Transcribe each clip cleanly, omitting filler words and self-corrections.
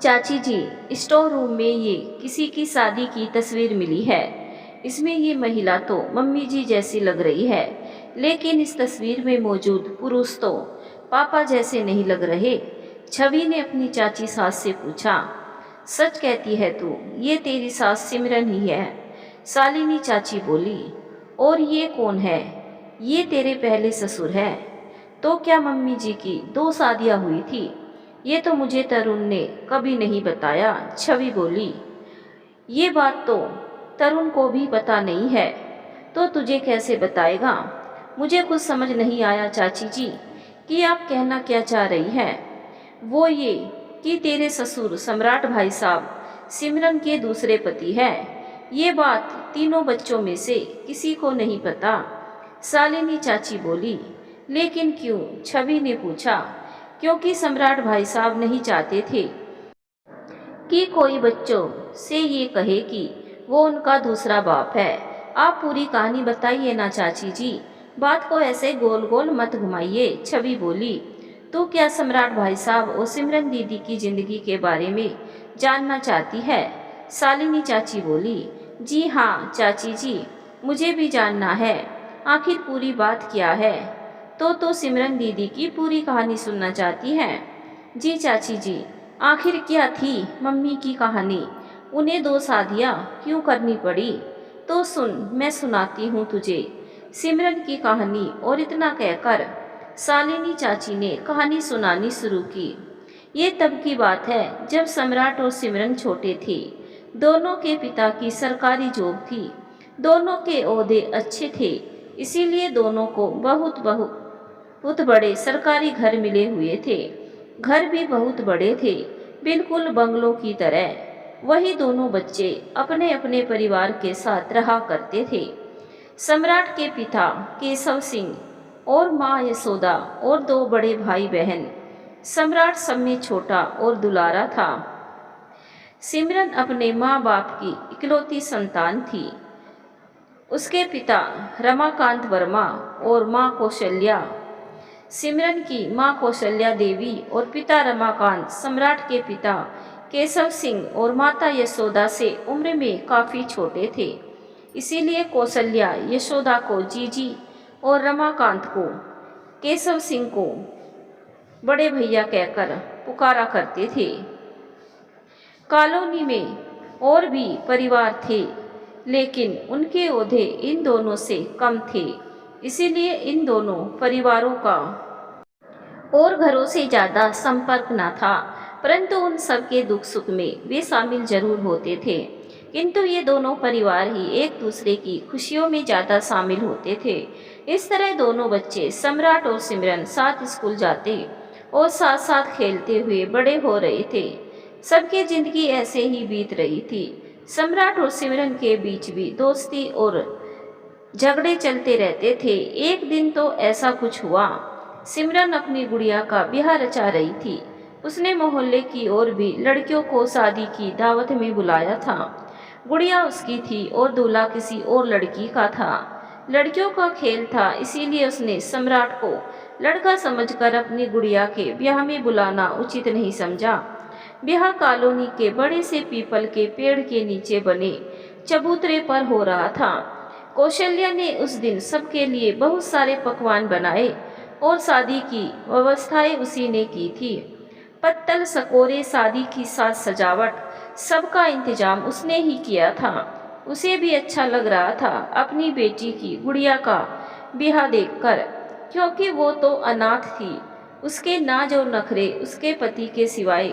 चाची जी, store room में ये किसी की शादी की तस्वीर मिली है। इसमें ये महिला तो मम्मी जी जैसी लग रही है, लेकिन इस तस्वीर में मौजूद पुरुष तो पापा जैसे नहीं लग रहे। छवि ने अपनी चाची सास से पूछा, सच कहती है तू, ये तेरी सास सिमरन ही है? शालिनी चाची बोली, और ये कौन है? ये तेरे पहले ससुर है। तो क्या मम्मी जी की दो शादियां हुई थी? ये तो मुझे तरुण ने कभी नहीं बताया। छवि बोली, ये बात तो तरुण को भी पता नहीं है, तो तुझे कैसे बताएगा? मुझे कुछ समझ नहीं आया चाची जी कि आप कहना क्या चाह रही हैं। वो ये कि तेरे ससुर सम्राट भाई साहब सिमरन के दूसरे पति हैं। ये बात तीनों बच्चों में से किसी को नहीं पता। शालिनी चाची बोली, लेकिन क्यों? छवि ने पूछा। क्योंकि सम्राट भाई साहब नहीं चाहते थे कि कोई बच्चों से ये कहे कि वो उनका दूसरा बाप है। आप पूरी कहानी बताइए ना चाची जी, बात को ऐसे गोल गोल मत घुमाइए। छवि बोली, तो क्या सम्राट भाई साहब और सिमरन दीदी की जिंदगी के बारे में जानना चाहती है? शालिनी चाची बोली, जी हाँ चाची जी, मुझे भी जानना है। आखिर पूरी बात क्या है? तो सिमरन दीदी की पूरी कहानी सुनना चाहती हैं? जी चाची जी, आखिर क्या थी मम्मी की कहानी? उन्हें दो शादियाँ क्यों करनी पड़ी? तो सुन, मैं सुनाती हूँ तुझे सिमरन की कहानी। और इतना कहकर शालिनी चाची ने कहानी सुनानी शुरू की। ये तब की बात है जब सम्राट और सिमरन छोटे थे। दोनों के पिता की सरकारी जॉब थी। दोनों के ओहदे अच्छे थे, इसीलिए दोनों को बहुत बड़े सरकारी घर मिले हुए थे। घर भी बहुत बड़े थे, बिल्कुल बंगलों की तरह। वही दोनों बच्चे अपने अपने परिवार के साथ रहा करते थे। सम्राट के पिता केशव सिंह और माँ यशोदा और दो बड़े भाई बहन। सम्राट सब में छोटा और दुलारा था। सिमरन अपने माँ बाप की इकलौती संतान थी। उसके पिता रमाकांत वर्मा और माँ कौशल्या। सिमरन की माँ कौशल्या देवी और पिता रमाकांत सम्राट के पिता केशव सिंह और माता यशोदा से उम्र में काफ़ी छोटे थे। इसीलिए कौशल्या यशोदा को जीजी और रमाकांत को केशव सिंह को बड़े भैया कहकर पुकारा करते थे। कॉलोनी में और भी परिवार थे, लेकिन उनके ओहदे इन दोनों से कम थे। इसीलिए इन दोनों परिवारों का और घरों से ज़्यादा संपर्क न था, परंतु उन सब के दुख सुख में वे शामिल जरूर होते थे। किंतु ये दोनों परिवार ही एक दूसरे की खुशियों में ज़्यादा शामिल होते थे। इस तरह दोनों बच्चे सम्राट और सिमरन साथ स्कूल जाते और साथ साथ खेलते हुए बड़े हो रहे थे। सबकी जिंदगी ऐसे ही बीत रही थी। सम्राट और सिमरन के बीच भी दोस्ती और झगड़े चलते रहते थे। एक दिन तो ऐसा कुछ हुआ, सिमरन अपनी गुड़िया का ब्याह रचा रही थी। उसने मोहल्ले की और भी लड़कियों को शादी की दावत में बुलाया था। गुड़िया उसकी थी और दूल्हा किसी और लड़की का था। लड़कियों का खेल था, इसीलिए उसने सम्राट को लड़का समझकर अपनी गुड़िया के ब्याह में बुलाना उचित नहीं समझा। ब्याह कॉलोनी के बड़े से पीपल के पेड़ के नीचे बने चबूतरे पर हो रहा था। कौशल्या ने उस दिन सबके लिए बहुत सारे पकवान बनाए और शादी की व्यवस्थाएं उसी ने की थी। पत्तल सकोरे, शादी की साज सजावट, सबका इंतजाम उसने ही किया था। उसे भी अच्छा लग रहा था अपनी बेटी की गुड़िया का ब्याह देखकर, क्योंकि वो तो अनाथ थी। उसके नाज और नखरे उसके पति के सिवाय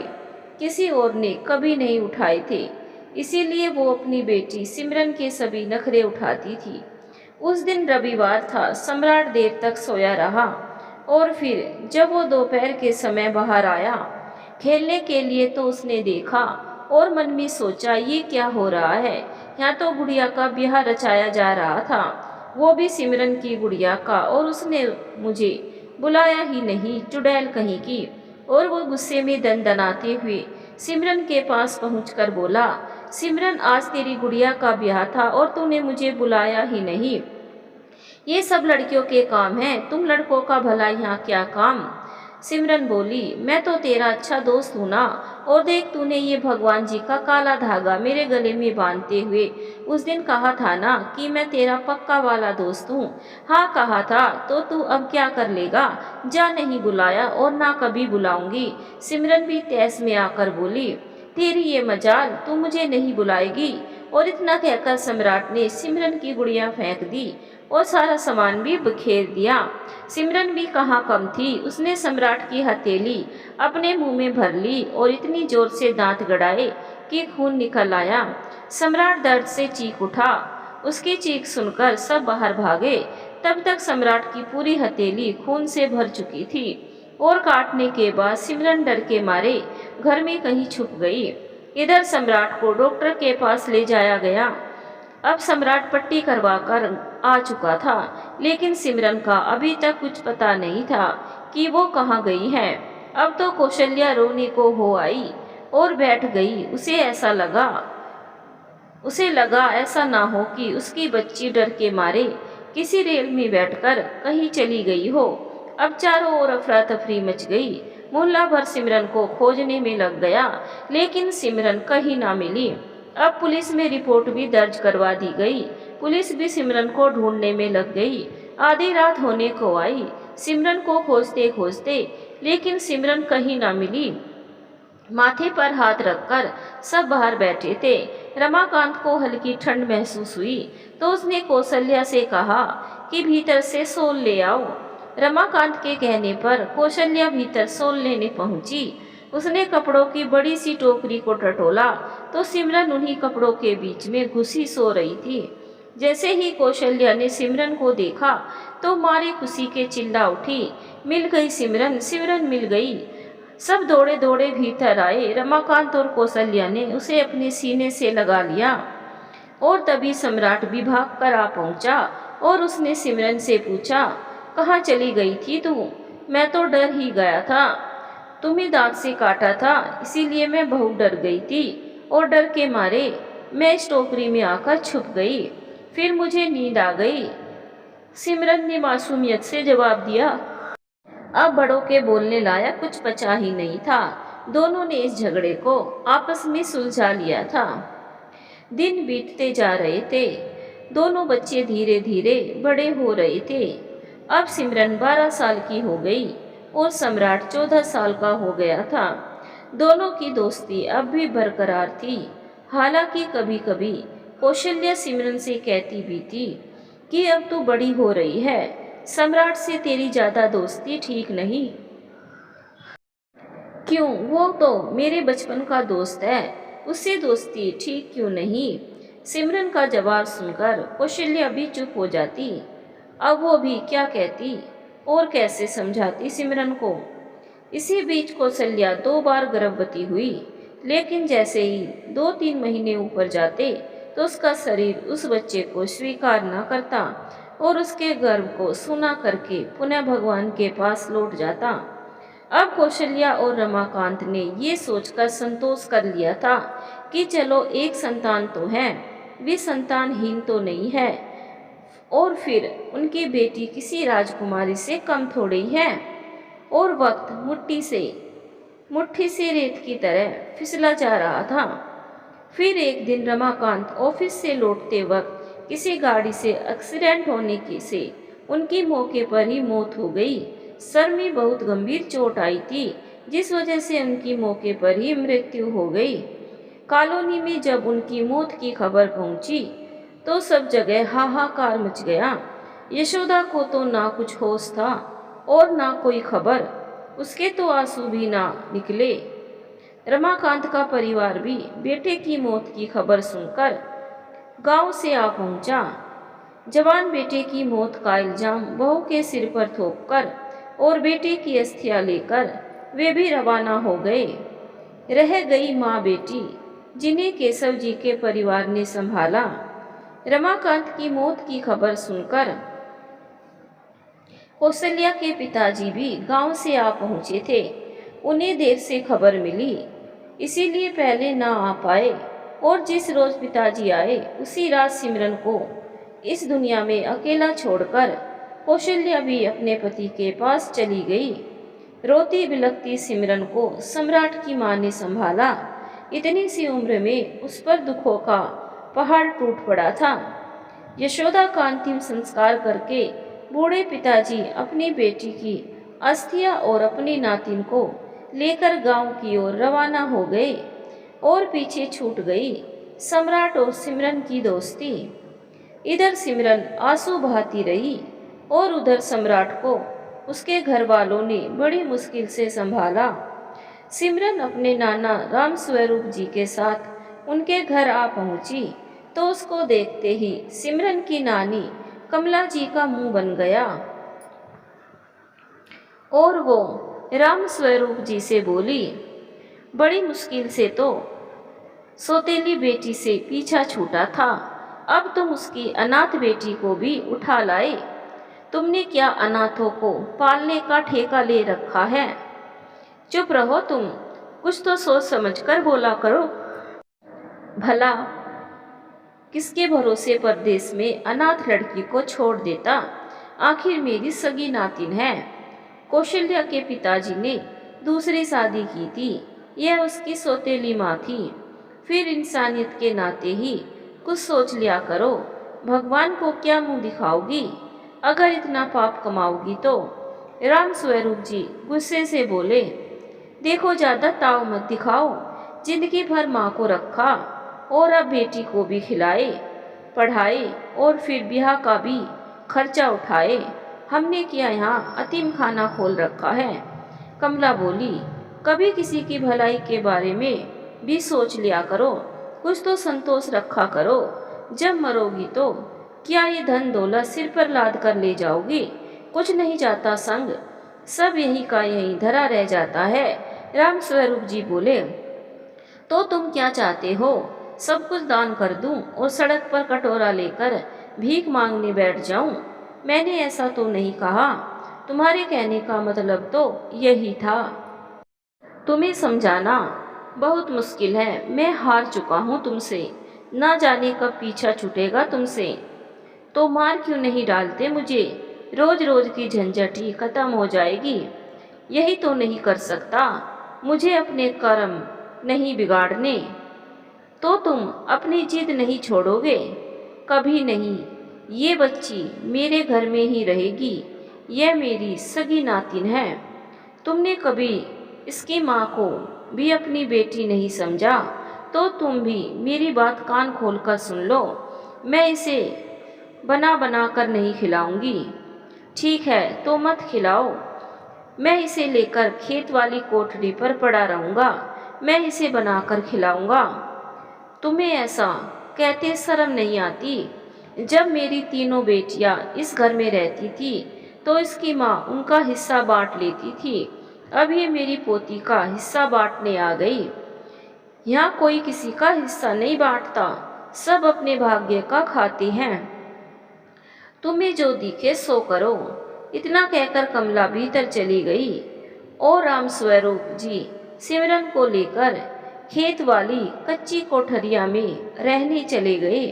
किसी और ने कभी नहीं उठाए थे, इसीलिए वो अपनी बेटी सिमरन के सभी नखरे उठाती थी। उस दिन रविवार था। सम्राट देर तक सोया रहा और फिर जब वो दोपहर के समय बाहर आया खेलने के लिए, तो उसने देखा और मन में सोचा, ये क्या हो रहा है? यहाँ तो गुड़िया का ब्याह रचाया जा रहा था, वो भी सिमरन की गुड़िया का, और उसने मुझे बुलाया ही नहीं, चुड़ैल कहीं की। और वो गुस्से में दनदनाते हुए सिमरन के पास पहुंचकर बोला, सिमरन, आज तेरी गुड़िया का ब्याह था और तूने मुझे बुलाया ही नहीं। ये सब लड़कियों के काम हैं, तुम लड़कों का भला यहाँ क्या काम? सिमरन बोली, मैं तो तेरा अच्छा दोस्त हूं ना, और देख तूने ये भगवान जी का काला धागा मेरे गले में बांधते हुए उस दिन कहा था ना कि मैं तेरा पक्का वाला दोस्त हूँ। हाँ कहा था, तो तू अब क्या कर लेगा? जा, नहीं बुलाया और ना कभी बुलाऊंगी। सिमरन भी तैस में आकर बोली, तेरी ये मजाल, तू मुझे नहीं बुलाएगी। और इतना कहकर सम्राट ने सिमरन की गुड़िया फेंक दी और सारा सामान भी बिखेर दिया। सिमरन भी कहाँ कम थी, उसने सम्राट की हथेली अपने मुंह में भर ली और इतनी जोर से दांत गड़ाए कि खून निकल आया। सम्राट दर्द से चीख उठा। उसकी चीख सुनकर सब बाहर भागे। तब तक सम्राट की पूरी हथेली खून से भर चुकी थी और काटने के बाद सिमरन डर के मारे घर में कहीं छुप गई। इधर सम्राट को डॉक्टर के पास ले जाया गया। अब सम्राट पट्टी करवाकर आ चुका था, लेकिन सिमरन का अभी तक कुछ पता नहीं था कि वो कहाँ गई है। अब तो कौशल्या रोने को हो आई और बैठ गई। उसे लगा ऐसा ना हो कि उसकी बच्ची डर के मारे किसी रेल में बैठकर कहीं चली गई हो। अब चारों ओर अफरा तफरी मच गई। मोहल्ला भर सिमरन को खोजने में लग गया, लेकिन सिमरन कहीं ना मिली। अब पुलिस में रिपोर्ट भी दर्ज करवा दी गई। पुलिस भी सिमरन को ढूंढने में लग गई। आधी रात होने को आई सिमरन को खोजते खोजते, लेकिन सिमरन कहीं ना मिली। माथे पर हाथ रखकर सब बाहर बैठे थे। रमाकांत को हल्की ठंड महसूस हुई तो उसने कौशल्या से कहा कि भीतर से सोल ले आओ। रमाकांत के कहने पर कौशल्या भीतर सोल लेने पहुंची। उसने कपड़ों की बड़ी सी टोकरी को टटोला तो सिमरन उन्हीं कपड़ों के बीच में घुसी सो रही थी। जैसे ही कौशल्या ने सिमरन को देखा तो मारी खुशी के चिल्ला उठी, मिल गई सिमरन, सिमरन मिल गई। सब दौड़े दौड़े भीतर आए। रमाकांत और कौशल्या ने उसे अपने सीने से लगा लिया और तभी सम्राट भी भाग कर आ पहुंचा और उसने सिमरन से पूछा, कहाँ चली गई थी तू? मैं तो डर ही गया था, तुम्हें दांत से काटा था, इसीलिए मैं बहुत डर गई थी और डर के मारे मैं इस टोकरी में आकर छुप गई। फिर मुझे नींद आ गई। सिमरन ने मासूमियत से जवाब दिया। अब बड़ों के बोलने लायक कुछ बचा ही नहीं था। दोनों ने इस झगड़े को आपस में सुलझा लिया था। दिन बीतते जा रहे थे। दोनों बच्चे धीरे धीरे बड़े हो रहे थे। अब सिमरन 12 साल की हो गई और सम्राट 14 साल का हो गया था। दोनों की दोस्ती अब भी बरकरार थी। हालांकि कभी कभी कौशल्या सिमरन से कहती भी थी कि अब तू बड़ी हो रही है, सम्राट से तेरी ज्यादा दोस्ती ठीक नहीं। क्यों, वो तो मेरे बचपन का दोस्त है, उससे दोस्ती ठीक क्यों नहीं? सिमरन का जवाब सुनकर कौशल्या भी चुप हो जाती। अब वो भी क्या कहती और कैसे समझाती सिमरन को। इसी बीच कौशल्या 2 बार गर्भवती हुई, लेकिन जैसे ही 2-3 महीने ऊपर जाते तो उसका शरीर उस बच्चे को स्वीकार न करता और उसके गर्भ को सूना करके पुनः भगवान के पास लौट जाता। अब कौशल्या और रमाकांत ने ये सोचकर संतोष कर लिया था कि चलो एक संतान तो है, वे संतानहीन तो नहीं है, और फिर उनकी बेटी किसी राजकुमारी से कम थोड़ी है। और वक्त मुट्ठी से रेत की तरह फिसला जा रहा था। फिर एक दिन रमाकांत ऑफिस से लौटते वक्त किसी गाड़ी से एक्सीडेंट होने की से उनकी मौके पर ही मौत हो गई। सर में बहुत गंभीर चोट आई थी, जिस वजह से उनकी मौके पर ही मृत्यु हो गई। कॉलोनी में जब उनकी मौत की खबर पहुंची तो सब जगह हाहाकार मच गया। यशोदा को तो ना कुछ होश था और ना कोई खबर, उसके तो आंसू भी ना निकले। रमाकांत का परिवार भी बेटे की मौत की खबर सुनकर गांव से आ पहुंचा। जवान बेटे की मौत का इल्जाम बहू के सिर पर थोपकर और बेटे की अस्थियां लेकर वे भी रवाना हो गए। रह गई माँ बेटी, जिन्हें केशव जी के परिवार ने संभाला। रमाकांत की मौत की खबर सुनकर कौशल्या के पिताजी भी गांव से आ पहुंचे थे। उन्हें देर से खबर मिली, इसीलिए पहले ना आ पाए, और जिस रोज पिताजी आए उसी रात सिमरन को इस दुनिया में अकेला छोड़कर कौशल्या भी अपने पति के पास चली गई। रोती बिलखती सिमरन को सम्राट की मां ने संभाला। इतनी सी उम्र में उस पर दुखों का पहाड़ टूट पड़ा था। यशोदा का अंतिम संस्कार करके बूढ़े पिताजी अपनी बेटी की अस्थियां और अपनी नातिन को लेकर गांव की ओर रवाना हो गए और पीछे छूट गई सम्राट और सिमरन की दोस्ती। इधर सिमरन आंसू बहाती रही और उधर सम्राट को उसके घर वालों ने बड़ी मुश्किल से संभाला। सिमरन अपने नाना राम स्वरूप जी के साथ उनके घर आ पहुंची तो उसको देखते ही सिमरन की नानी कमला जी का मुंह बन गया और वो राम स्वरूप जी से बोली, बड़ी मुश्किल से तो सौतेली बेटी से पीछा छूटा था, अब तुम उसकी अनाथ बेटी को भी उठा लाए। तुमने क्या अनाथों को पालने का ठेका ले रखा है? चुप रहो तुम, कुछ तो सोच समझ कर बोला करो। भला किसके भरोसे परदेश में अनाथ लड़की को छोड़ देता? आखिर मेरी सगी नातिन है। कौशल्या के पिताजी ने दूसरी शादी की थी, यह उसकी सौतेली माँ थी। फिर इंसानियत के नाते ही कुछ सोच लिया करो। भगवान को क्या मुंह दिखाओगी अगर इतना पाप कमाओगी तो? राम स्वरूप जी गुस्से से बोले, देखो ज्यादा ताव मत दिखाओ, जिंदगी भर माँ को रखा और अब बेटी को भी खिलाए पढ़ाए और फिर ब्याह का भी खर्चा उठाए। हमने क्या यहाँ अतीम खाना खोल रखा है? कमला बोली, कभी किसी की भलाई के बारे में भी सोच लिया करो, कुछ तो संतोष रखा करो। जब मरोगी तो क्या ये धन दौलत सिर पर लाद कर ले जाओगी? कुछ नहीं जाता संग, सब यही का यही धरा रह जाता है। राम स्वरूप जी बोले, तो तुम क्या चाहते हो? सब कुछ दान कर दूं और सड़क पर कटोरा लेकर भीख मांगने बैठ जाऊं? मैंने ऐसा तो नहीं कहा, तुम्हारे कहने का मतलब तो यही था। तुम्हें समझाना बहुत मुश्किल है, मैं हार चुका हूँ तुमसे, ना जाने कब पीछा छूटेगा तुमसे। तो मार क्यों नहीं डालते मुझे? रोज रोज की झंझट ही खत्म हो जाएगी। यही तो नहीं कर सकता, मुझे अपने कर्म नहीं बिगाड़ने। तो तुम अपनी जिद नहीं छोड़ोगे? कभी नहीं, ये बच्ची मेरे घर में ही रहेगी, यह मेरी सगी नातिन है। तुमने कभी इसकी माँ को भी अपनी बेटी नहीं समझा, तो तुम भी मेरी बात कान खोलकर सुन लो। मैं इसे बना बना कर नहीं खिलाऊंगी। ठीक है तो मत खिलाओ, मैं इसे लेकर खेत वाली कोठरी पर पड़ा रहूँगा, मैं इसे बनाकर खिलाऊंगा। तुम्हें ऐसा कहते शर्म नहीं आती? जब मेरी तीनों बेटियां इस घर में रहती थी तो इसकी माँ उनका हिस्सा बांट लेती थी, अब ये मेरी पोती का हिस्सा बांटने आ गई। यहाँ कोई किसी का हिस्सा नहीं बांटता, सब अपने भाग्य का खाते हैं। तुम्हें जो दिखे सो करो। इतना कहकर कमला भीतर चली गई और राम स्वरूप जी सिमरन को लेकर खेत वाली कच्ची कोठरिया में रहने चले गए।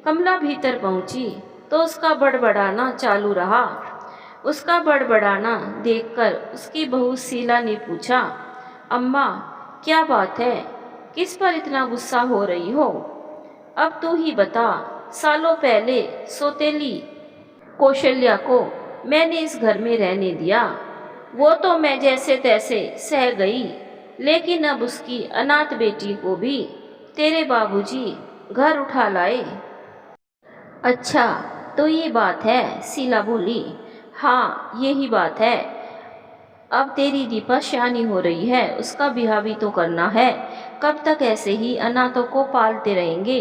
कमला भीतर पहुंची तो उसका बड़बड़ाना चालू रहा। उसका बड़बड़ाना देखकर उसकी बहू शीला ने पूछा, अम्मा क्या बात है, किस पर इतना गुस्सा हो रही हो? अब तू ही बता, सालों पहले सौतेली कौशल्या को मैंने इस घर में रहने दिया, वो तो मैं जैसे तैसे सह गई, लेकिन अब उसकी अनाथ बेटी को भी तेरे बाबूजी घर उठा लाए। अच्छा तो ये बात है? शीला बोली, हाँ यही बात है। अब तेरी दीपा शानी हो रही है, उसका ब्याह भी तो करना है, कब तक ऐसे ही अनाथों को पालते रहेंगे?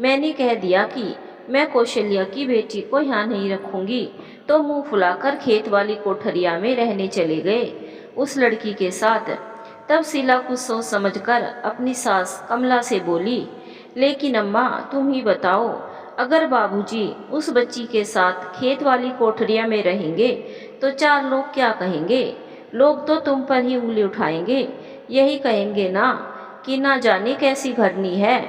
मैंने कह दिया कि मैं कौशल्या की बेटी को यहाँ नहीं रखूंगी, तो मुंह फुलाकर खेत वाली कोठरिया में रहने चले गए उस लड़की के साथ। तब शीला कुछ सोच समझकर अपनी सास कमला से बोली, लेकिन अम्मा तुम ही बताओ, अगर बाबूजी उस बच्ची के साथ खेत वाली कोठरिया में रहेंगे तो चार लोग क्या कहेंगे? लोग तो तुम पर ही उंगली उठाएंगे, यही कहेंगे ना कि ना जाने कैसी घरनी है,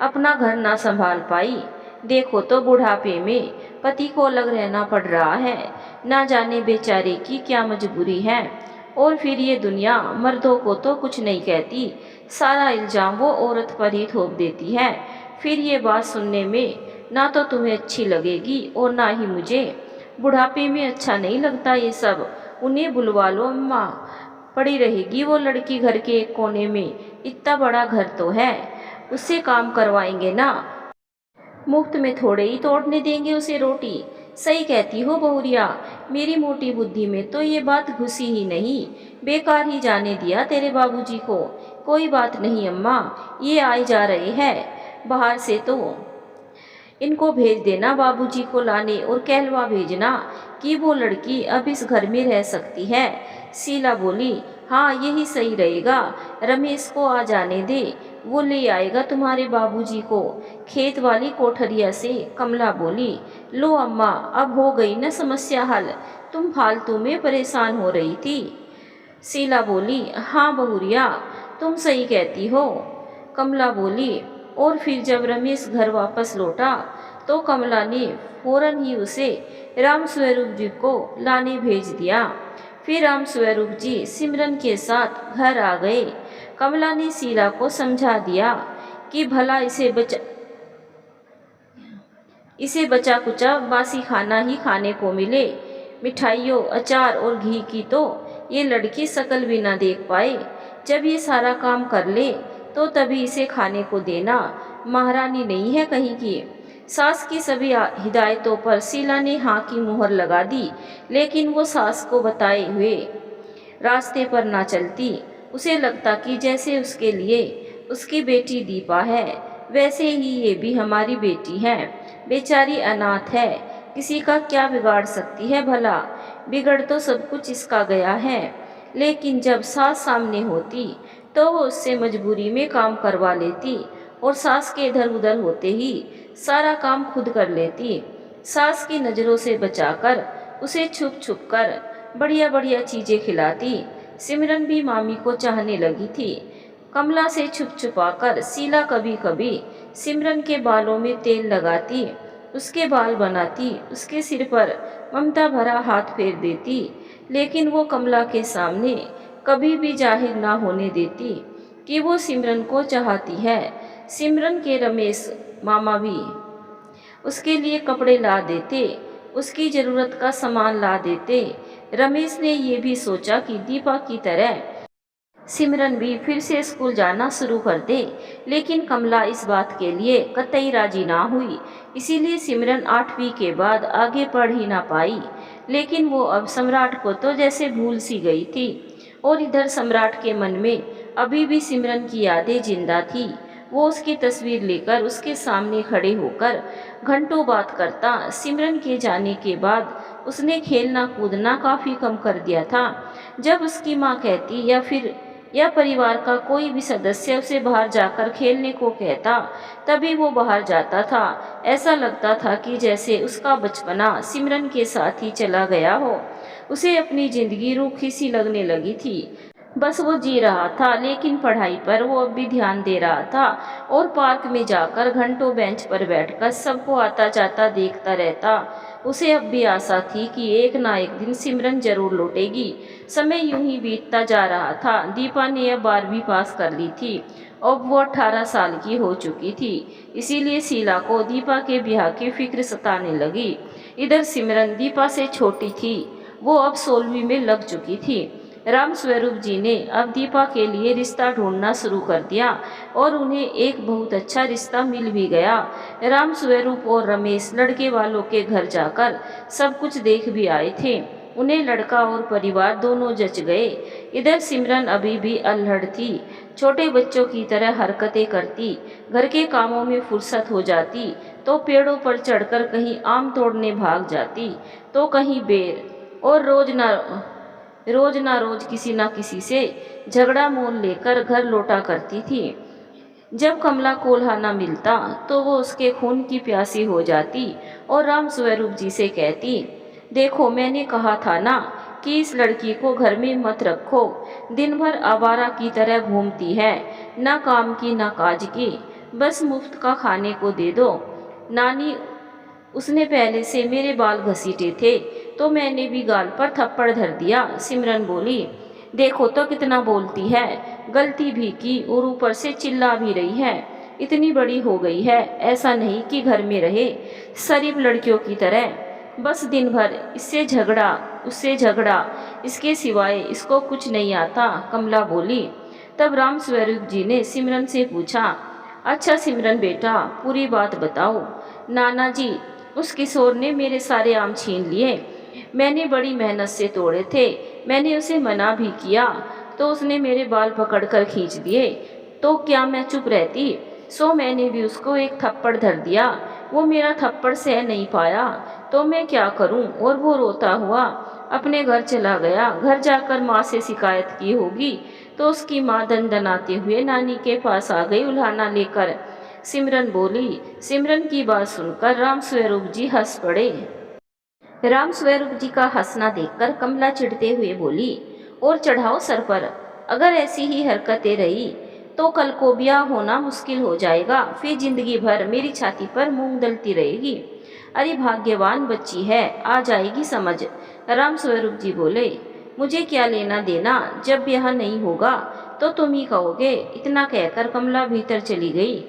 अपना घर ना संभाल पाई। देखो तो बुढ़ापे में पति को अलग रहना पड़ रहा है, ना जाने बेचारे की क्या मजबूरी है। और फिर ये दुनिया मर्दों को तो कुछ नहीं कहती, सारा इल्ज़ाम वो औरत पर ही थोप देती है। फिर ये बात सुनने में ना तो तुम्हें अच्छी लगेगी और ना ही मुझे। बुढ़ापे में अच्छा नहीं लगता ये सब। उन्हें बुलवा लो अम्मा। पड़ी रहेगी वो लड़की घर के एक कोने में, इतना बड़ा घर तो है, उससे काम करवाएंगे ना, मुफ्त में थोड़े ही तोड़ने देंगे उसे रोटी। सही कहती हो बहुरिया, मेरी मोटी बुद्धि में तो ये बात घुसी ही नहीं। बेकार ही जाने दिया तेरे बाबूजी को। कोई बात नहीं अम्मा, ये आए जा रहे हैं बाहर से, तो इनको भेज देना बाबूजी को लाने, और कहलवा भेजना कि वो लड़की अब इस घर में रह सकती है। शीला बोली, हाँ यही सही रहेगा, रमेश को आ जाने दे, वो ले आएगा तुम्हारे बाबूजी को खेत वाली कोठरिया से। कमला बोली, लो अम्मा, अब हो गई न समस्या हल, तुम फालतू में परेशान हो रही थी। शीला बोली, हाँ बहुरिया, तुम सही कहती हो। कमला बोली, और फिर जब रमेश घर वापस लौटा तो कमला ने फौरन ही उसे राम स्वरूप जी को लाने भेज दिया। फिर राम स्वरूप जी सिमरन के साथ घर आ गए। कमला ने शीला को समझा दिया कि भला इसे बचा कुचा बासी खाना ही खाने को मिले, मिठाइयों अचार और घी की तो ये लड़की शकल भी ना देख पाए। जब ये सारा काम कर ले तो तभी इसे खाने को देना, महारानी नहीं है कहीं की। सास की सभी हिदायतों पर शीला ने हाँ की मुहर लगा दी, लेकिन वो सास को बताए हुए रास्ते पर ना चलती। उसे लगता कि जैसे उसके लिए उसकी बेटी दीपा है, वैसे ही ये भी हमारी बेटी है। बेचारी अनाथ है, किसी का क्या बिगाड़ सकती है भला। बिगड़ तो सब कुछ इसका गया है। लेकिन जब सास सामने होती तो वो उससे मजबूरी में काम करवा लेती, और सास के इधर उधर होते ही सारा काम खुद कर लेती। सास की नज़रों से बचाकर उसे छुप छुप कर बढ़िया बढ़िया चीज़ें खिलाती। सिमरन भी मामी को चाहने लगी थी। कमला से छुप छुपाकर शीला कभी कभी सिमरन के बालों में तेल लगाती, उसके बाल बनाती, उसके सिर पर ममता भरा हाथ फेर देती, लेकिन वो कमला के सामने कभी भी जाहिर ना होने देती कि वो सिमरन को चाहती है। सिमरन के रमेश मामा भी उसके लिए कपड़े ला देते, उसकी ज़रूरत का सामान ला देते। रमेश ने ये भी सोचा कि दीपा की तरह सिमरन भी फिर से स्कूल जाना शुरू कर दे, लेकिन कमला इस बात के लिए कतई राजी ना हुई। इसीलिए सिमरन 8वीं के बाद आगे पढ़ ही ना पाई। लेकिन वो अब सम्राट को तो जैसे भूल सी गई थी, और इधर सम्राट के मन में अभी भी सिमरन की यादें जिंदा थी। वो उसकी तस्वीर लेकर उसके सामने खड़े होकर घंटों बात करता। सिमरन के जाने के बाद उसने खेलना कूदना काफ़ी कम कर दिया था। जब उसकी माँ कहती या परिवार का कोई भी सदस्य उसे बाहर जाकर खेलने को कहता, तभी वो बाहर जाता था। ऐसा लगता था कि जैसे उसका बचपना सिमरन के साथ ही चला गया हो। उसे अपनी ज़िंदगी रूखी सी लगने लगी थी। बस वो जी रहा था, लेकिन पढ़ाई पर वो अब भी ध्यान दे रहा था, और पार्क में जाकर घंटों बेंच पर बैठकर सबको आता जाता देखता रहता। उसे अब भी आशा थी कि एक ना एक दिन सिमरन जरूर लौटेगी। समय यूं ही बीतता जा रहा था। दीपा ने अब 12वीं पास कर ली थी। अब वो 18 साल की हो चुकी थी। इसीलिए शीला को दीपा के ब्याह की फिक्र सताने लगी। इधर सिमरन दीपा से छोटी थी, वो अब 16वीं में लग चुकी थी। राम स्वरूप जी ने अब दीपा के लिए रिश्ता ढूंढना शुरू कर दिया, और उन्हें एक बहुत अच्छा रिश्ता मिल भी गया। राम स्वरूप और रमेश लड़के वालों के घर जाकर सब कुछ देख भी आए थे। उन्हें लड़का और परिवार दोनों जच गए। इधर सिमरन अभी भी अल्हड़ थी, छोटे बच्चों की तरह हरकतें करती। घर के कामों में फुर्सत हो जाती तो पेड़ों पर चढ़कर कहीं आम तोड़ने भाग जाती, तो कहीं बेर, और रोज ना रोज किसी ना किसी से झगड़ा मोल लेकर घर लौटा करती थी। जब कमला कोल्हा न मिलता तो वो उसके खून की प्यासी हो जाती और राम स्वरूप जी से कहती, देखो मैंने कहा था ना कि इस लड़की को घर में मत रखो, दिन भर आवारा की तरह घूमती है, ना काम की ना काज की, बस मुफ्त का खाने को दे दो। नानी उसने पहले से मेरे बाल घसीटे थे तो मैंने भी गाल पर थप्पड़ धर दिया। सिमरन बोली, देखो तो कितना बोलती है, गलती भी की और ऊपर से चिल्ला भी रही है। इतनी बड़ी हो गई है, ऐसा नहीं कि घर में रहे शरीफ लड़कियों की तरह, बस दिन भर इससे झगड़ा उससे झगड़ा, इसके सिवाय इसको कुछ नहीं आता, कमला बोली। तब राम स्वरूप जी ने सिमरन से पूछा, अच्छा सिमरन बेटा, पूरी बात बताओ। नाना जी, उस किशोर ने मेरे सारे आम छीन लिए। मैंने बड़ी मेहनत से तोड़े थे। मैंने उसे मना भी किया तो उसने मेरे बाल पकड़कर खींच दिए। तो क्या मैं चुप रहती? सो मैंने भी उसको एक थप्पड़ धर दिया। वो मेरा थप्पड़ सह नहीं पाया तो मैं क्या करूं, और वो रोता हुआ अपने घर चला गया। घर जाकर माँ से शिकायत की होगी तो उसकी माँ दनदनाते हुए नानी के पास आ गई उल्हाना लेकर। सिमरन बोली। सिमरन की बात सुनकर राम स्वरूप जी हंस पड़े। राम स्वरूप जी का हंसना देखकर कमला चिढ़ते हुए बोली, और चढ़ाओ सर पर, अगर ऐसी ही हरकतें रही तो कल को ब्याह होना मुश्किल हो जाएगा, फिर जिंदगी भर मेरी छाती पर मूंग दलती रहेगी। अरे भाग्यवान बच्ची है, आ जाएगी समझ। राम स्वरूप जी बोले, मुझे क्या लेना देना, जब ब्याह नहीं होगा तो तुम ही कहोगे। इतना कहकर कमला भीतर चली गई।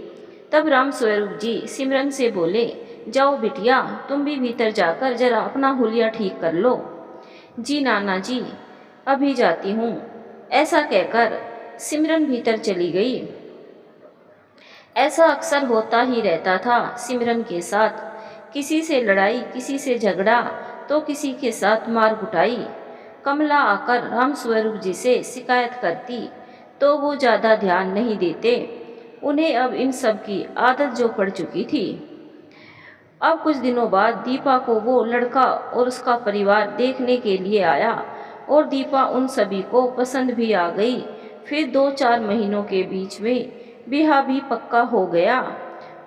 तब राम स्वरूप जी सिमरन से बोले, जाओ बिटिया, तुम भी भीतर जाकर जरा अपना हुलिया ठीक कर लो। जी नाना जी, अभी जाती हूँ। ऐसा कहकर सिमरन भीतर चली गई। ऐसा अक्सर होता ही रहता था सिमरन के साथ, किसी से लड़ाई, किसी से झगड़ा तो किसी के साथ मार कुटाई। कमला आकर राम स्वरूप जी से शिकायत करती तो वो ज़्यादा ध्यान नहीं देते। उन्हें अब इन सब की आदत जो पड़ चुकी थी। अब कुछ दिनों बाद दीपा को वो लड़का और उसका परिवार देखने के लिए आया और दीपा उन सभी को पसंद भी आ गई। फिर 2-4 महीनों के बीच में ब्याह भी पक्का हो गया।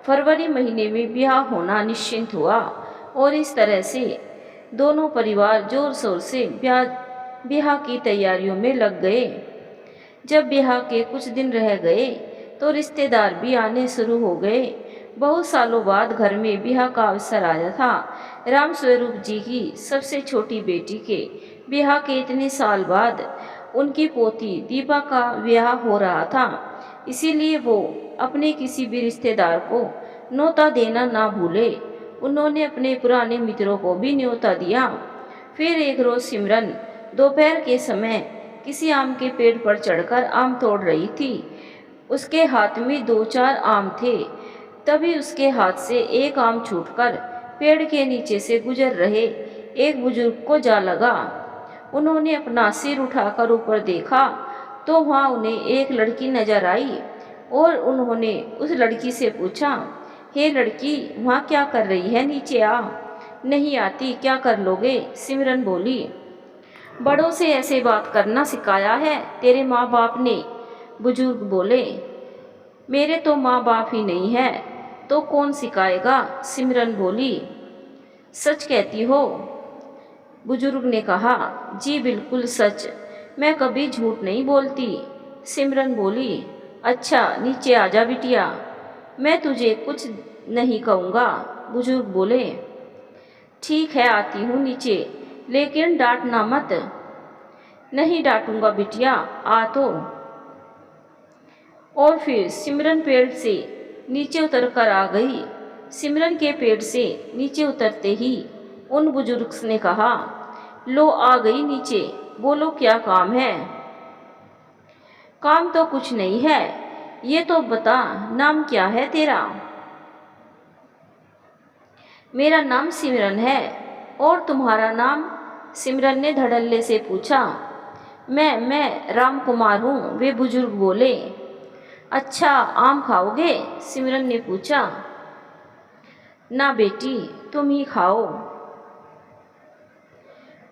फरवरी महीने में ब्याह होना निश्चिंत हुआ और इस तरह से दोनों परिवार जोर शोर से ब्याह की तैयारियों में लग गए। जब ब्याह के कुछ दिन रह गए तो रिश्तेदार भी आने शुरू हो गए। बहुत सालों बाद घर में ब्याह का अवसर आया था। राम स्वरूप जी की सबसे छोटी बेटी के ब्याह के इतने साल बाद उनकी पोती दीपा का ब्याह हो रहा था, इसीलिए वो अपने किसी भी रिश्तेदार को न्योता देना ना भूले। उन्होंने अपने पुराने मित्रों को भी न्योता दिया। फिर एक रोज सिमरन दोपहर के समय किसी आम के पेड़ पर चढ़कर आम तोड़ रही थी। उसके हाथ में 2-4 आम थे। तभी उसके हाथ से एक आम छूटकर पेड़ के नीचे से गुजर रहे एक बुजुर्ग को जा लगा। उन्होंने अपना सिर उठाकर ऊपर देखा तो वहाँ उन्हें एक लड़की नजर आई और उन्होंने उस लड़की से पूछा, हे लड़की, वहाँ क्या कर रही है, नीचे आ। नहीं आती, क्या कर लोगे? सिमरन बोली, बड़ों से ऐसे बात करना सिखाया है तेरे माँ बाप ने? बुजुर्ग बोले, मेरे तो माँ बाप ही नहीं है तो कौन सिखाएगा? सिमरन बोली, सच कहती हो? बुजुर्ग ने कहा, जी बिल्कुल सच, मैं कभी झूठ नहीं बोलती। सिमरन बोली, अच्छा नीचे आ जा बिटिया, मैं तुझे कुछ नहीं कहूँगा। बुजुर्ग बोले, ठीक है आती हूँ नीचे, लेकिन डांटना मत। नहीं डांटूंगा बिटिया, आ तो। और फिर सिमरन पेड़ से नीचे उतरकर आ गई। सिमरन के पेड़ से नीचे उतरते ही उन बुजुर्ग ने कहा, लो आ गई नीचे, बोलो क्या काम है? काम तो कुछ नहीं है, ये तो बता नाम क्या है तेरा? मेरा नाम सिमरन है, और तुम्हारा नाम? सिमरन ने धड़ल्ले से पूछा। मैं राम कुमार हूँ, वे बुजुर्ग बोले। अच्छा आम खाओगे? सिमरन ने पूछा। ना बेटी, तुम ही खाओ,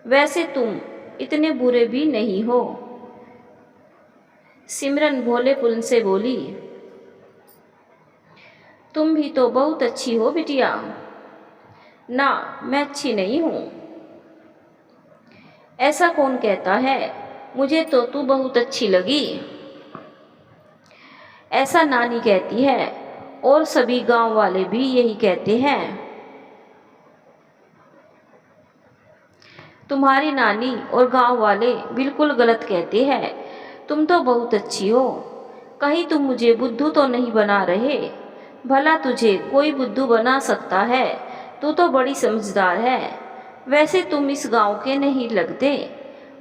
वैसे तुम इतने बुरे भी नहीं हो। सिमरन भोलेपन से बोली, तुम भी तो बहुत अच्छी हो बिटिया। ना, मैं अच्छी नहीं हूँ। ऐसा कौन कहता है? मुझे तो तू बहुत अच्छी लगी। ऐसा नानी कहती है और सभी गांव वाले भी यही कहते हैं। तुम्हारी नानी और गांव वाले बिल्कुल गलत कहते हैं। तुम तो बहुत अच्छी हो। कहीं तुम मुझे बुद्धू तो नहीं बना रहे? भला तुझे कोई बुद्धू बना सकता है? तू तो बड़ी समझदार है। वैसे तुम इस गांव के नहीं लगते।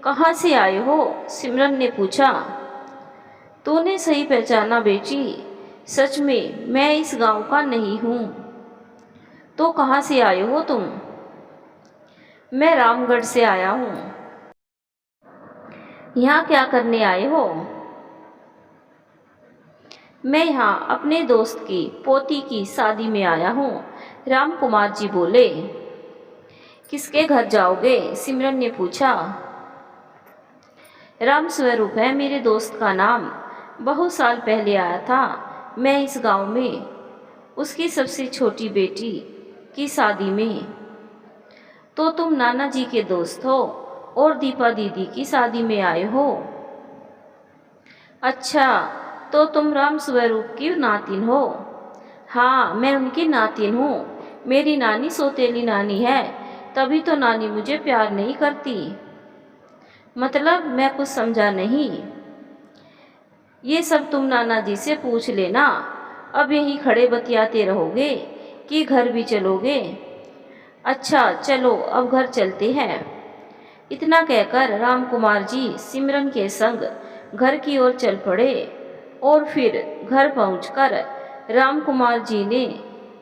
कहाँ से आए हो? सिमरन ने पूछा। तूने सही पहचाना बेटी। सच में मैं इस गांव का नहीं हूँ। तो कहाँ से आए हो तुम? मैं रामगढ़ से आया हूँ। यहाँ क्या करने आए हो? मैं यहाँ अपने दोस्त की पोती की शादी में आया हूँ। राम कुमार जी बोले। किसके घर जाओगे? सिमरन ने पूछा। राम स्वरूप है मेरे दोस्त का नाम। बहुत साल पहले आया था मैं इस गांव में, उसकी सबसे छोटी बेटी की शादी में। तो तुम नाना जी के दोस्त हो और दीपा दीदी की शादी में आए हो? अच्छा, तो तुम राम स्वरूप की नातिन हो? हाँ, मैं उनकी नातिन हूँ। मेरी नानी सौतेली नानी है, तभी तो नानी मुझे प्यार नहीं करती। मतलब मैं कुछ समझा नहीं। ये सब तुम नाना जी से पूछ लेना। अब यहीं खड़े बतियाते रहोगे कि घर भी चलोगे? अच्छा चलो अब घर चलते हैं। इतना कहकर रामकुमार जी सिमरन के संग घर की ओर चल पड़े और फिर घर पहुंचकर रामकुमार जी ने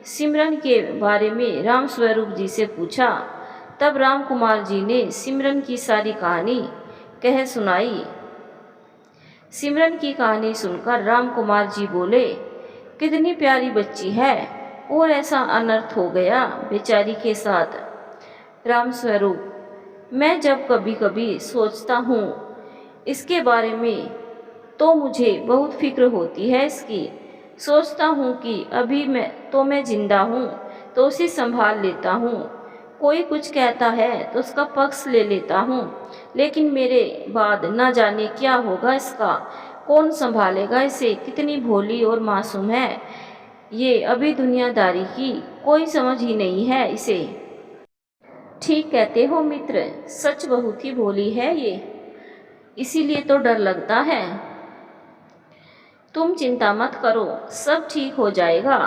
सिमरन के बारे में राम स्वरूप जी से पूछा। तब रामकुमार जी ने सिमरन की सारी कहानी कह सुनाई। सिमरन की कहानी सुनकर रामकुमार जी बोले, कितनी प्यारी बच्ची है और ऐसा अनर्थ हो गया बेचारी के साथ। राम स्वरूप, मैं जब कभी कभी सोचता हूँ इसके बारे में तो मुझे बहुत फिक्र होती है इसकी। सोचता हूँ कि अभी मैं जिंदा हूँ तो उसे संभाल लेता हूँ। कोई कुछ कहता है तो उसका पक्ष ले लेता हूँ, लेकिन मेरे बाद न जाने क्या होगा इसका। कौन संभालेगा इसे? कितनी भोली और मासूम है ये। अभी दुनियादारी की कोई समझ ही नहीं है इसे। ठीक कहते हो मित्र, सच बहुत ही भोली है ये, इसीलिए तो डर लगता है। तुम चिंता मत करो, सब ठीक हो जाएगा।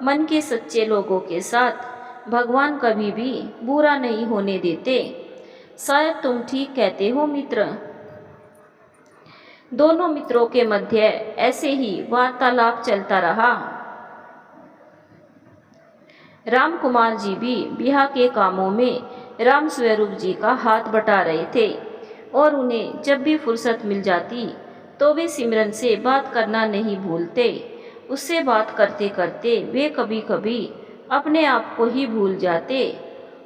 मन के सच्चे लोगों के साथ भगवान कभी भी बुरा नहीं होने देते। शायद तुम ठीक कहते हो मित्र। दोनों मित्रों के मध्य ऐसे ही वार्तालाप चलता रहा। रामकुमार जी भी ब्याह के कामों में राम स्वरूप जी का हाथ बटा रहे थे और उन्हें जब भी फुर्सत मिल जाती तो वे सिमरन से बात करना नहीं भूलते। उससे बात करते करते वे कभी कभी अपने आप को ही भूल जाते।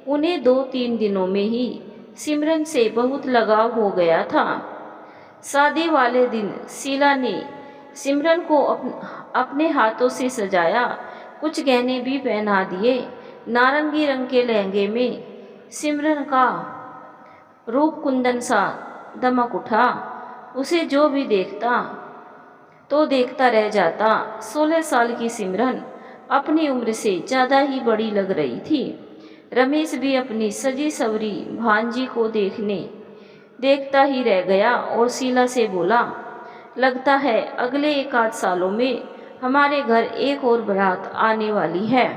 उन्हें 2-3 दिनों में ही सिमरन से बहुत लगाव हो गया था। शादी वाले दिन शीला ने सिमरन को अपने हाथों से सजाया, कुछ गहने भी पहना दिए। नारंगी रंग के लहंगे में सिमरन का रूप कुंदन सा दमक उठा। उसे जो भी देखता तो देखता रह जाता। 16 साल की सिमरन अपनी उम्र से ज़्यादा ही बड़ी लग रही थी। रमेश भी अपनी सजी सवरी भांजी को देखता ही रह गया और शीला से बोला, लगता है अगले 1-8 सालों में हमारे घर एक और बारात आने वाली है।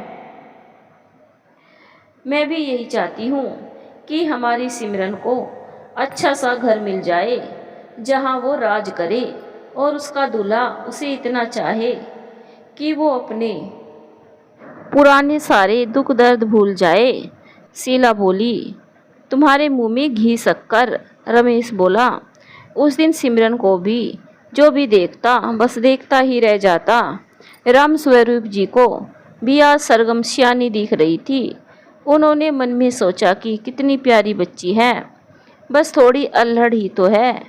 मैं भी यही चाहती हूँ कि हमारी सिमरन को अच्छा सा घर मिल जाए जहाँ वो राज करे और उसका दूल्हा उसे इतना चाहे कि वो अपने पुराने सारे दुख दर्द भूल जाए। शीला बोली, तुम्हारे मुंह में घी शक्कर। रमेश बोला, उस दिन सिमरन को भी जो भी देखता बस देखता ही रह जाता। राम स्वरूप जी को भी आज सरगम सियानी दिख रही थी। उन्होंने मन में सोचा कि कितनी प्यारी बच्ची है, बस थोड़ी अल्हड़ ही तो है,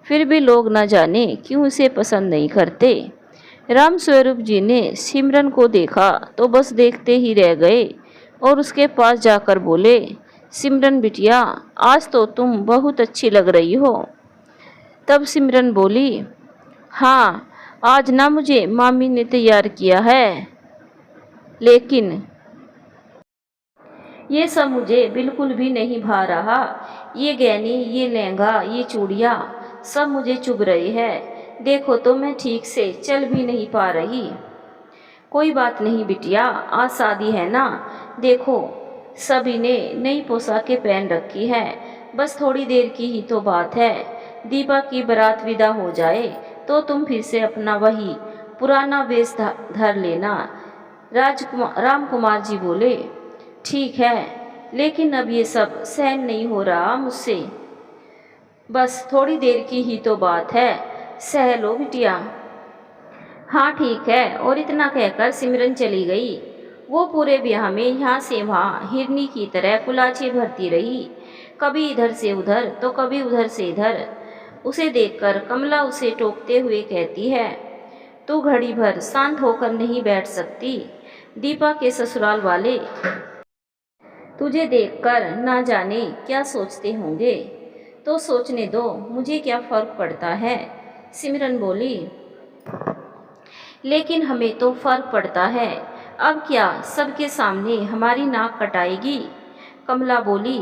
फिर भी लोग न जाने क्यों उसे पसंद नहीं करते। राम स्वरूप जी ने सिमरन को देखा तो बस देखते ही रह गए और उसके पास जाकर बोले, सिमरन बिटिया, आज तो तुम बहुत अच्छी लग रही हो। तब सिमरन बोली, हाँ, आज ना मुझे मामी ने तैयार किया है, लेकिन ये सब मुझे बिल्कुल भी नहीं भा रहा। ये गहने, ये लहंगा, ये चूड़ियाँ सब मुझे चुभ रहे हैं। देखो तो मैं ठीक से चल भी नहीं पा रही। कोई बात नहीं बिटिया, आज शादी है ना। देखो सभी ने नई पोशाकें पहन रखी है। बस थोड़ी देर की ही तो बात है। दीपा की बारात विदा हो जाए तो तुम फिर से अपना वही पुराना वेश धर लेना। राम कुमार जी बोले। ठीक है, लेकिन अब ये सब सहन नहीं हो रहा मुझसे। बस थोड़ी देर की ही तो बात है, सह लो बिटिया। हाँ ठीक है। और इतना कहकर सिमरन चली गई। वो पूरे ब्याह में यहाँ से वहाँ हिरनी की तरह कुलाचे भरती रही, कभी इधर से उधर तो कभी उधर से इधर। उसे देखकर कमला उसे टोकते हुए कहती है, तू घड़ी भर शांत होकर नहीं बैठ सकती। दीपा के ससुराल वाले तुझे देखकर ना जाने क्या सोचते होंगे। तो सोचने दो, मुझे क्या फर्क पड़ता है। सिमरन बोली। लेकिन हमें तो फर्क पड़ता है। अब क्या सबके सामने हमारी नाक कटाएगी। कमला बोली।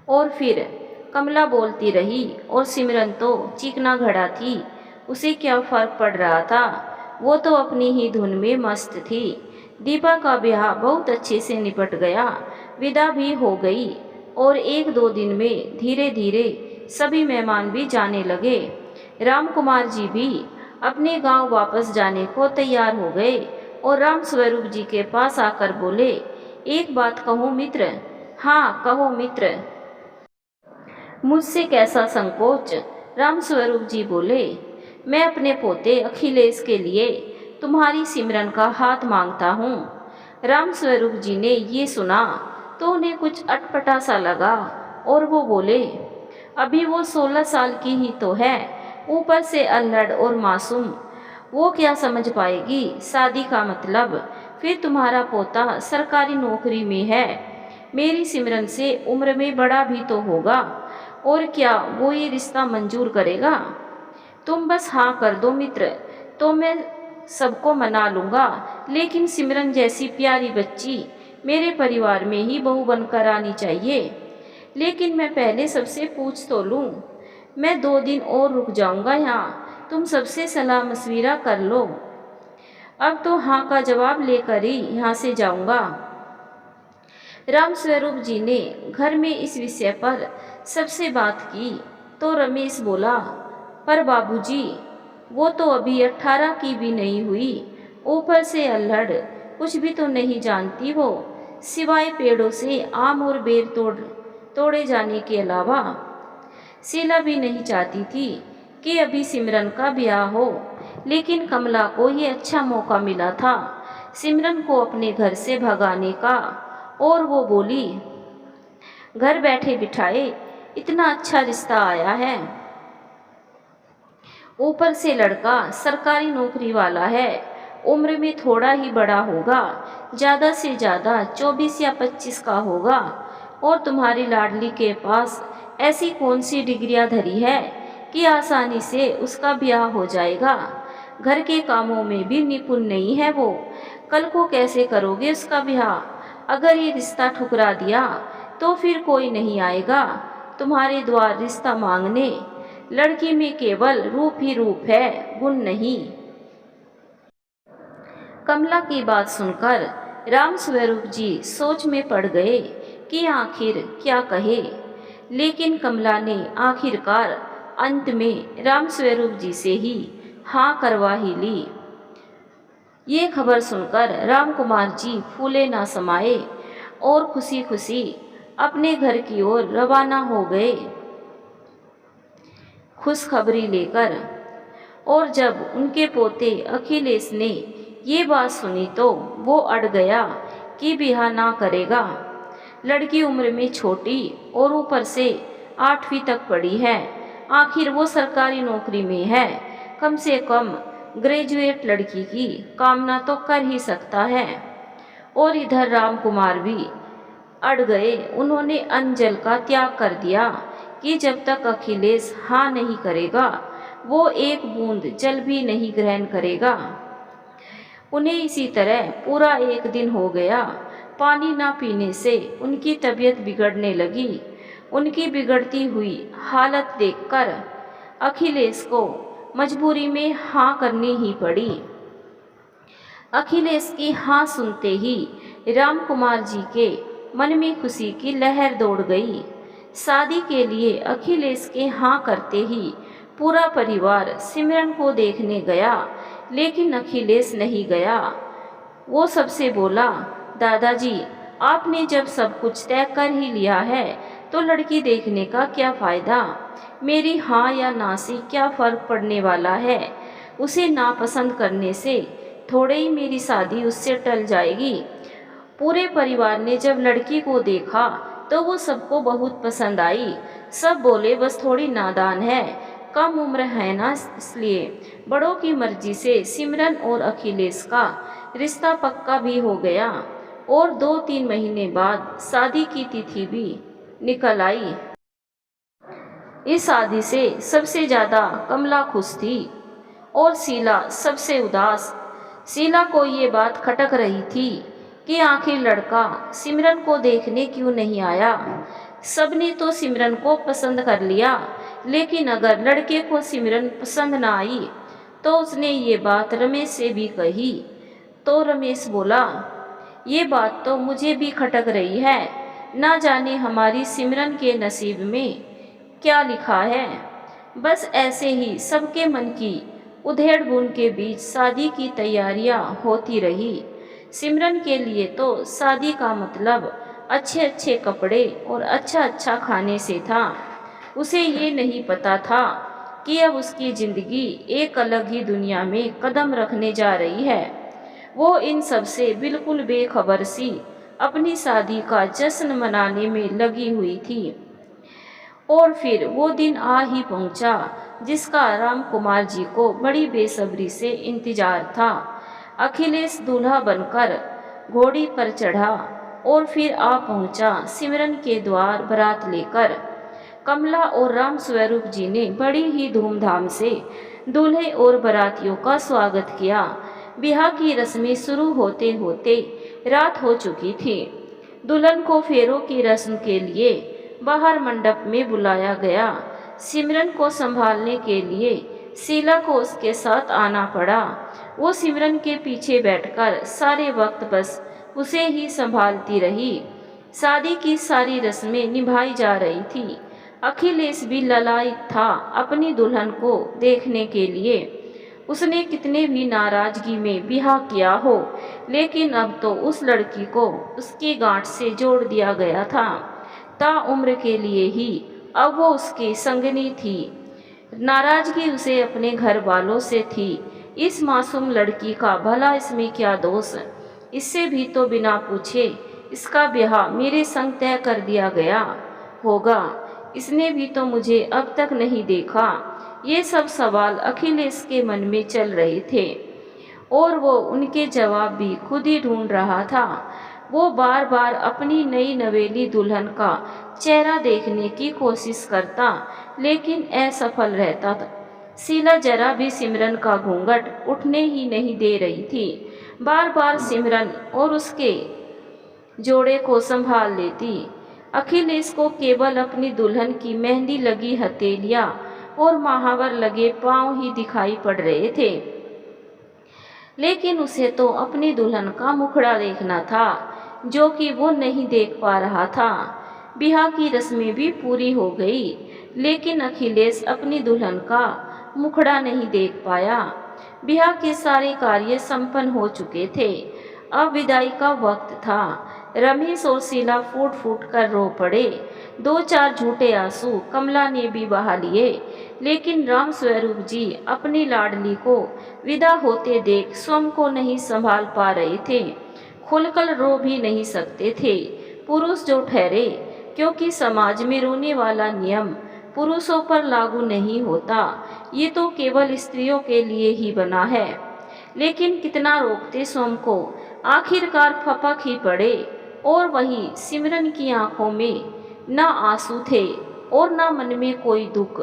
और फिर कमला बोलती रही और सिमरन तो चिकना घड़ा थी। उसे क्या फर्क पड़ रहा था, वो तो अपनी ही धुन में मस्त थी। दीपा का ब्याह बहुत अच्छे से निपट गया, विदा भी हो गई और 1-2 दिन में धीरे धीरे सभी मेहमान भी जाने लगे। राम कुमार जी भी अपने गांव वापस जाने को तैयार हो गए और राम स्वरूप जी के पास आकर बोले, एक बात कहूँ मित्र। हाँ कहो मित्र। मुझसे कैसा संकोच। राम स्वरूप जी बोले, मैं अपने पोते अखिलेश के लिए तुम्हारी सिमरन का हाथ मांगता हूँ। राम स्वरूप जी ने ये सुना तो उन्हें कुछ अटपटा सा लगा और वो बोले, अभी वो 16 साल की ही तो है, ऊपर से अल्लड़ और मासूम। वो क्या समझ पाएगी शादी का मतलब। फिर तुम्हारा पोता सरकारी नौकरी में है, मेरी सिमरन से उम्र में बड़ा भी तो होगा, और क्या वो ये रिश्ता मंजूर करेगा। तुम बस हाँ कर दो मित्र, तो मैं सबको मना लूँगा। लेकिन सिमरन जैसी प्यारी बच्ची मेरे परिवार में ही बहू बनकर आनी चाहिए। लेकिन मैं पहले सबसे पूछ तो लूँ। मैं 2 दिन और रुक जाऊँगा यहाँ, तुम सबसे सलाह मशविरा कर लो। अब तो हाँ का जवाब लेकर ही यहाँ से जाऊँगा। राम स्वरूप जी ने घर में इस विषय पर सबसे बात की तो रमेश बोला, पर बाबूजी, वो तो अभी 18 की भी नहीं हुई, ऊपर से अल्हड़, कुछ भी तो नहीं जानती वो, सिवाय पेड़ों से आम और बेर तोड़े जाने के अलावा। शीला भी नहीं चाहती थी कि अभी सिमरन का ब्याह हो, लेकिन कमला को ये अच्छा मौका मिला था सिमरन को अपने घर से भगाने का, और वो बोली, घर बैठे बिठाए इतना अच्छा रिश्ता आया है, ऊपर से लड़का सरकारी नौकरी वाला है, उम्र में थोड़ा ही बड़ा होगा, ज़्यादा से ज़्यादा 24 या 25 का होगा, और तुम्हारी लाडली के पास ऐसी कौन सी डिग्रियां धरी है कि आसानी से उसका ब्याह हो जाएगा। घर के कामों में भी निपुण नहीं है वो, कल को कैसे करोगे उसका ब्याह। अगर ये रिश्ता ठुकरा दिया तो फिर कोई नहीं आएगा तुम्हारे द्वार रिश्ता मांगने। लड़की में केवल रूप ही रूप है, गुण नहीं। कमला की बात सुनकर राम स्वरूप जी सोच में पड़ गए कि आखिर क्या कहे, लेकिन कमला ने आखिरकार अंत में राम स्वरूप जी से ही हाँ करवा ही ली। ये खबर सुनकर राम कुमार जी फूले ना समाये और खुशी खुशी अपने घर की ओर रवाना हो गए खुशखबरी लेकर। और जब उनके पोते अखिलेश ने ये बात सुनी तो वो अड़ गया कि ब्याह ना करेगा। लड़की उम्र में छोटी और ऊपर से 8वीं तक पढ़ी है, आखिर वो सरकारी नौकरी में है, कम से कम ग्रेजुएट लड़की की कामना तो कर ही सकता है। और इधर राम कुमार भी अड़ गए। उन्होंने अन्न जल का त्याग कर दिया कि जब तक अखिलेश हाँ नहीं करेगा वो एक बूंद जल भी नहीं ग्रहण करेगा। उन्हें इसी तरह पूरा 1 दिन हो गया। पानी ना पीने से उनकी तबीयत बिगड़ने लगी। उनकी बिगड़ती हुई हालत देखकर अखिलेश को मजबूरी में हाँ करनी ही पड़ी। अखिलेश की हाँ सुनते ही राम कुमार जी के मन में खुशी की लहर दौड़ गई। शादी के लिए अखिलेश के हाँ करते ही पूरा परिवार सिमरन को देखने गया, लेकिन अखिलेश नहीं गया। वो सबसे बोला, दादाजी आपने जब सब कुछ तय कर ही लिया है तो लड़की देखने का क्या फ़ायदा। मेरी हाँ या ना से क्या फ़र्क पड़ने वाला है। उसे नापसंद करने से थोड़े ही मेरी शादी उससे टल जाएगी। पूरे परिवार ने जब लड़की को देखा तो वो सबको बहुत पसंद आई। सब बोले बस थोड़ी नादान है, कम उम्र है ना, इसलिए बड़ों की मर्जी से सिमरन और अखिलेश का रिश्ता पक्का भी हो गया और 2-3 महीने बाद शादी की तिथि भी निकल आई। इस शादी से सबसे ज़्यादा कमला खुश थी और शीला सबसे उदास। शीला को ये बात खटक रही थी कि आखिर लड़का सिमरन को देखने क्यों नहीं आया। सबने तो सिमरन को पसंद कर लिया, लेकिन अगर लड़के को सिमरन पसंद ना आई तो उसने ये बात रमेश से भी कही। तो रमेश बोला, ये बात तो मुझे भी खटक रही है, ना जाने हमारी सिमरन के नसीब में क्या लिखा है। बस ऐसे ही सबके मन की उधेड़ बुन के बीच शादी की तैयारियां होती रही। सिमरन के लिए तो शादी का मतलब अच्छे अच्छे कपड़े और अच्छा अच्छा खाने से था। उसे ये नहीं पता था कि अब उसकी ज़िंदगी एक अलग ही दुनिया में कदम रखने जा रही है। वो इन सब से बिल्कुल बेखबर सी अपनी शादी का जश्न मनाने में लगी हुई थी। और फिर वो दिन आ ही पहुंचा जिसका राम कुमार जी को बड़ी बेसब्री से इंतजार था। अखिलेश दूल्हा बनकर घोड़ी पर चढ़ा और फिर आ पहुंचा सिमरन के द्वार बारात लेकर। कमला और राम स्वरूप जी ने बड़ी ही धूमधाम से दूल्हे और बारातियों का स्वागत किया। ब्याह की रस्में शुरू होते होते रात हो चुकी थी। दुल्हन को फेरों की रस्म के लिए बाहर मंडप में बुलाया गया। सिमरन को संभालने के लिए शीला को उसके साथ आना पड़ा। वो सिमरन के पीछे बैठकर सारे वक्त बस उसे ही संभालती रही। शादी की सारी रस्में निभाई जा रही थी। अखिलेश भी ललायित था अपनी दुल्हन को देखने के लिए। उसने कितने भी नाराजगी में ब्याह किया हो, लेकिन अब तो उस लड़की को उसकी गांठ से जोड़ दिया गया था। ताउम्र के लिए ही अब वो उसकी संगनी थी। नाराजगी उसे अपने घर वालों से थी। इस मासूम लड़की का भला इसमें क्या दोष। इससे भी तो बिना पूछे इसका ब्याह मेरे संग तय कर दिया गया होगा। इसने भी तो मुझे अब तक नहीं देखा। ये सब सवाल अखिलेश के मन में चल रहे थे और वो उनके जवाब भी खुद ही ढूंढ रहा था। वो बार बार अपनी नई नवेली दुल्हन का चेहरा देखने की कोशिश करता, लेकिन असफल रहता था। शीला जरा भी सिमरन का घूंघट उठने ही नहीं दे रही थी। बार बार सिमरन और उसके जोड़े को संभाल लेती। अखिलेश को केवल अपनी दुल्हन की मेहंदी लगी हथेलियां और महावर लगे पांव ही दिखाई पड़ रहे थे, लेकिन उसे तो अपनी दुल्हन का मुखड़ा देखना था, जो कि वो नहीं देख पा रहा था। ब्याह की रस्में भी पूरी हो गई, लेकिन अखिलेश अपनी दुल्हन का मुखड़ा नहीं देख पाया। ब्याह के सारे कार्य संपन्न हो चुके थे। अब विदाई का वक्त था। रमेश और शीला फूट फूट कर रो पड़े। 2-4 झूठे आंसू कमला ने भी बहा लिए, लेकिन राम स्वरूप जी अपनी लाडली को विदा होते देख स्वयं को नहीं संभाल पा रहे थे। खुलकर रो भी नहीं सकते थे। पुरुष जो ठहरे, क्योंकि समाज में रोने वाला नियम पुरुषों पर लागू नहीं होता, ये तो केवल स्त्रियों के लिए ही बना है। लेकिन कितना रोकते स्वयं को, आखिरकार फपक ही पड़े। और वही सिमरन की आंखों में ना आंसू थे और ना मन में कोई दुख।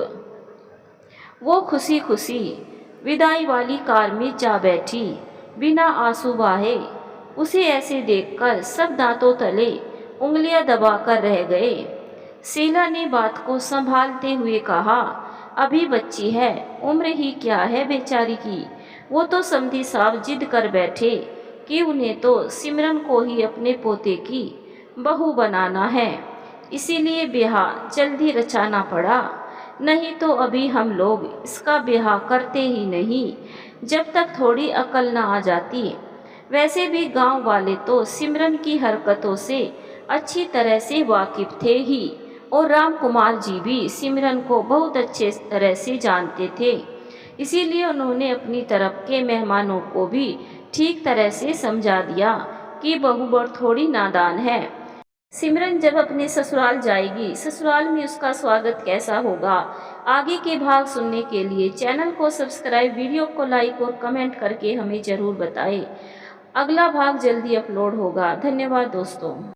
वो खुशी खुशी विदाई वाली कार में जा बैठी, बिना आंसू बहाए। उसे ऐसे देखकर सब दांतों तले उंगलियां दबाकर रह गए। शीला ने बात को संभालते हुए कहा, अभी बच्ची है, उम्र ही क्या है बेचारी की। वो तो समधी साहब जिद कर बैठे कि उन्हें तो सिमरन को ही अपने पोते की बहू बनाना है, इसीलिए ब्याह जल्दी रचाना पड़ा। नहीं तो अभी हम लोग इसका ब्याह करते ही नहीं, जब तक थोड़ी अकल ना आ जाती। वैसे भी गांव वाले तो सिमरन की हरकतों से अच्छी तरह से वाकिफ थे ही, और राम कुमार जी भी सिमरन को बहुत अच्छे तरह से जानते थे। इसीलिए उन्होंने अपनी तरफ के मेहमानों को भी ठीक तरह से समझा दिया कि बहू बर थोड़ी नादान है। सिमरन जब अपने ससुराल जाएगी, ससुराल में उसका स्वागत कैसा होगा, आगे के भाग सुनने के लिए चैनल को सब्सक्राइब, वीडियो को लाइक और कमेंट करके हमें ज़रूर बताएं। अगला भाग जल्दी अपलोड होगा। धन्यवाद दोस्तों।